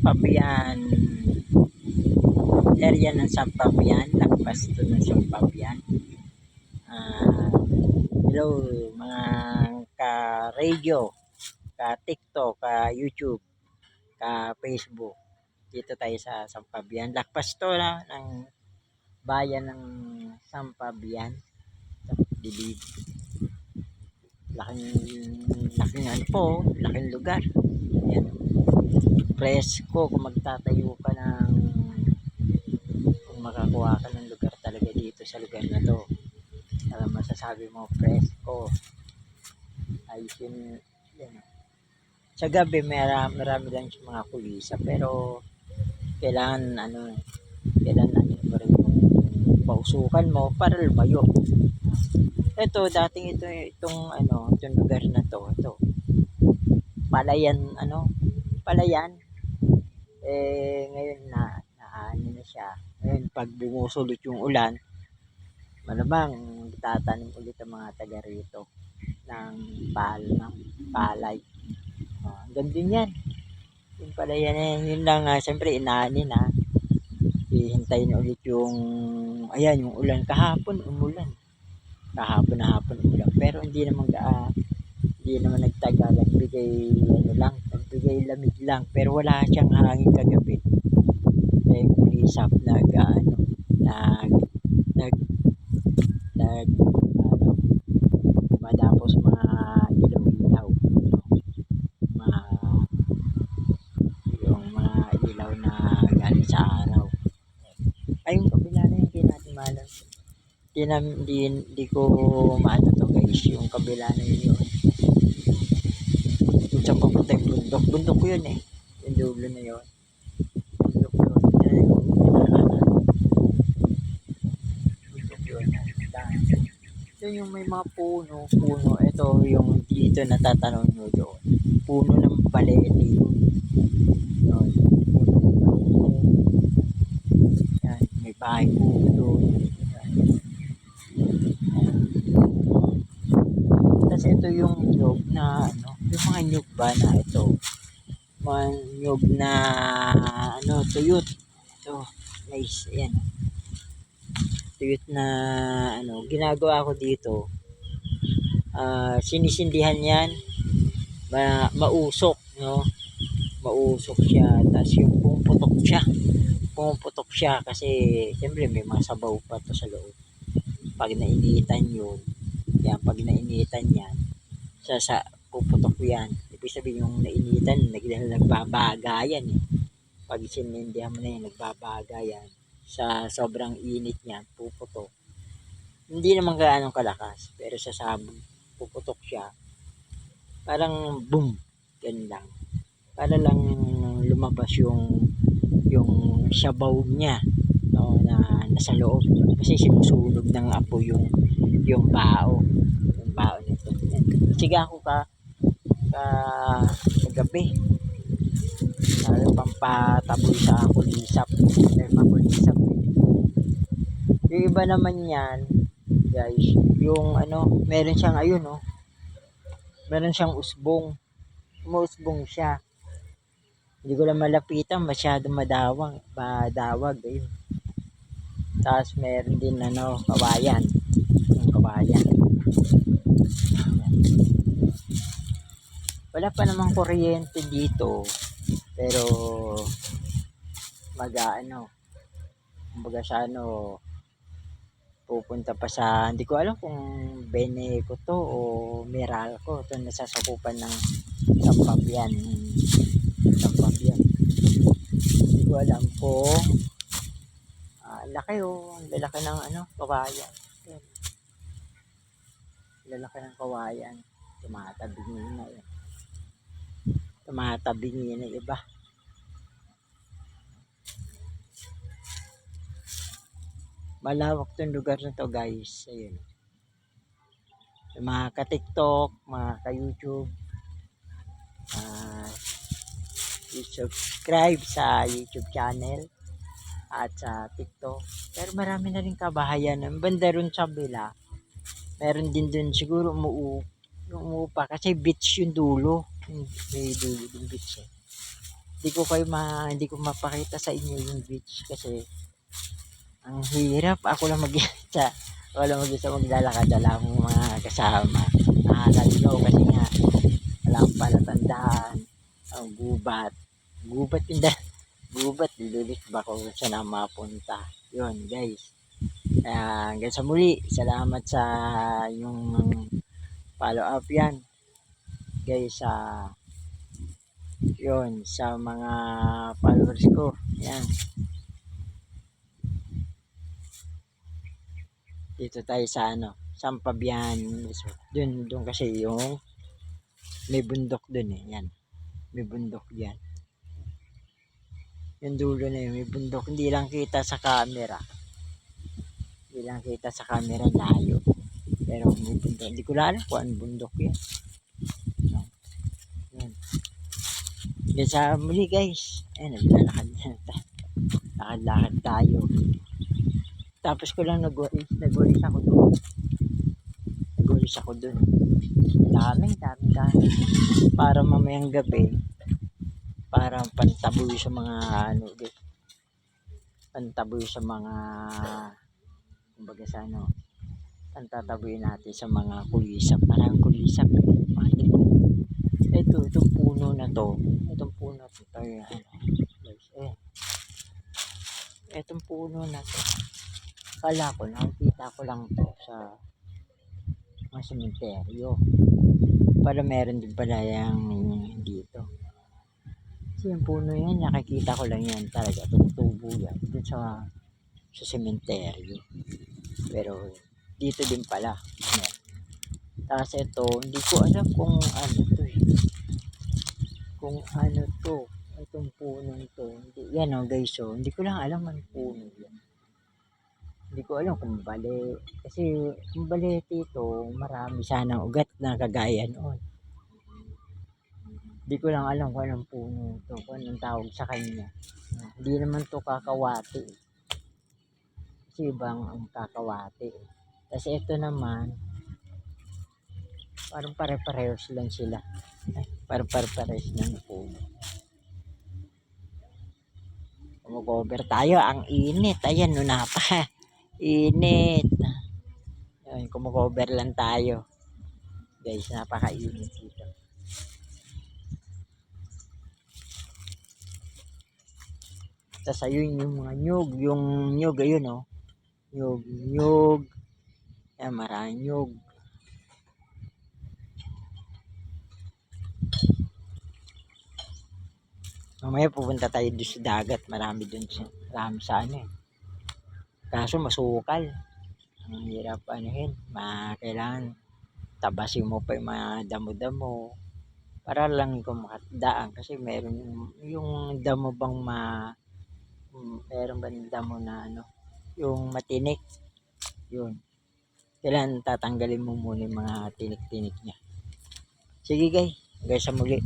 Sampabian, area ng Sampabian, lagpas to ng Sampabian. Hello mga ka-radio, ka-TikTok, ka-YouTube, ka-Facebook. Dito tayo sa Sampabian. Lagpas to na ng bayan ng Sampabian. Dibig. Laking ano po, laking lugar. Yan. Presko kung magtatayo ka ng kung makakuha ka ng lugar talaga dito sa lugar na to. Alam masasabi mo presko. Ayos yun. Yan. Sa gabi marami lang yung mga kulisa pero kailangan mo rin yung pausukan mo para lumayo. Ito dating itong lugar na to, ito palayan ngayon na siya. Ngayon pag bumusulot yung ulan, malamang tatanim ulit ang mga taga rito ng palay. Hanggang din yan. Yung palayan na yun lang, siyempre inaani na. Hihintayin ulit yung ulan. Kahapon umulan. Kahapon ulan. Pero hindi naman nagtagal. Nagbigay lamig lang. Pero wala siyang hangin kagabi. Kaya kulisap dumadapos mga ilaw-ilaw. Yung mga ilaw na galing sa araw. Ayun kabila na yun, hindi natin malam. Hindi ko maano to guys, yung kabila na yun. Kung saan papunta yung bundok. Bundok ko yun eh. Yung dulo na yun. Bundok yun. Bundok yun. Yun yung may mga puno. Ito yung dito natatanaw nyo doon. Puno ng balete yun. Yan, may bahay po doon. Tapos ito yung nyug na yung mga nyug ba na ito. Mga nyug na tuyot. Ito, nice. Ayan. Tuyot na ginagawa ko dito. Sinisindihan yan. Mausok, no? Mausok siya. Tapos yung pumuputok siya kasi siyempre may mga sabaw pa to sa loob. Pag nainitan yan puputok yan. Ibig sabihin yung nainitan nagbabaga yan eh. Pag sinindihan mo na yan nagbabaga yan sa sobrang init niya puputok. Hindi naman gaano kalakas pero sa sabog puputok siya. Parang boom, yan lang. Para lang lumabas yung sabaw niya na nasa loob kasi sinusunog ng apoy yung bao nito. Siga ako kagabi pampataboy sa kulisap makulisap yung iba naman yan guys yung meron siyang meron siyang usbong umusbong siya. Hindi ko lang malapitan, masyadong madawag ayun. Tapos meron din kawayan. Yung kawayan. Wala pa namang kuryente dito. Pero kumbaga sa pupunta pa sa hindi ko alam kung Beneco to o Meralco to nasasakupan ng Sampabian. Hindi ko alam kung laki lalaki ng kawayan. Lalaki ng kawayan. Tumatabingi na iba. Malawak tong lugar na to guys. Ayun. Yung mga ka-TikTok, mga ka-YouTube, subscribe sa YouTube channel at sa TikTok. Pero marami na rin kabahayan. Ang banda ron sa bila, meron din dun siguro umuupa kasi beach yung dulo. May dulo yung beach eh. hindi ko mapakita sa inyo yung beach kasi ang hirap. Ako lang mag-isa maglalakad, wala akong mga kasama. Nakakaligaw kasi nga wala akong palatandaan. Ang gubat. Gubat yung gubat, lilit ba kung saan ako mapunta. Yun guys. Kaya hanggang sa muli, salamat sa yung follow up yan. Guys, yun, sa mga followers ko. Yan. Dito tayo sa Sampabian Resort. Doon kasi yung may bundok doon eh. Yan. May bundok diyan. Yung dulo na yun, may bundok. Hindi lang kita sa camera. Hindi lang kita sa camera layo. Pero may bundok. Hindi ko alam kung anong bundok yan. Yan. Yan sa muli guys. Ayan, lakad tayo. Tapos ko lang nag-walis ako doon. Daming. Para mamayang gabi, para pantaboy sa mga pantaboy sa mga kumbaga sa pantataboy natin sa mga kulisap. Parang kulisap. Itong puno na to. Itong puno to. Itong puno na to. Kala ko, nakikita ko lang to sa mga sementeryo. Para meron din pala yung dito. Kasi yung puno yan, nakikita ko lang yan talaga. Tumutubo yan. Dun sa sementeryo. Pero dito din pala. Yan. Tapos ito, hindi ko alam kung ano to eh. Kung ano to. Itong puno to. Yan guys, hindi ko lang alam ang puno yan. Hindi ko alam kung bali. Kasi kung bali dito, marami sanang ugat na kagaya noon. Hindi ko lang alam kung anong puno ito, kung anong tawag sa kanya. Hindi naman to kakawati. Kasi ibang ang kakawati. Kasi ito naman, parang pare-parehos lang sila. Parang pare-parehos ng puno. Mag-over tayo, ang init. Ayan, pa. Init. Ayun, kumu-cover lang tayo. Guys, napaka-init dito. Tapos ayun yung mga nyug, ayun nyug. Ayan, maraming nyug. Mamaya pupunta tayo doon sa dagat. Marami sa Kaso masukal. Ang hirap kailangan tabasin mo pa yung mga damo-damo para lang ikaw makadaan kasi meron yung damo bang meron bang damo na yung matinik yun, kailangan tatanggalin mo muna yung mga tinik-tinik niya. Sige guys, sa muli.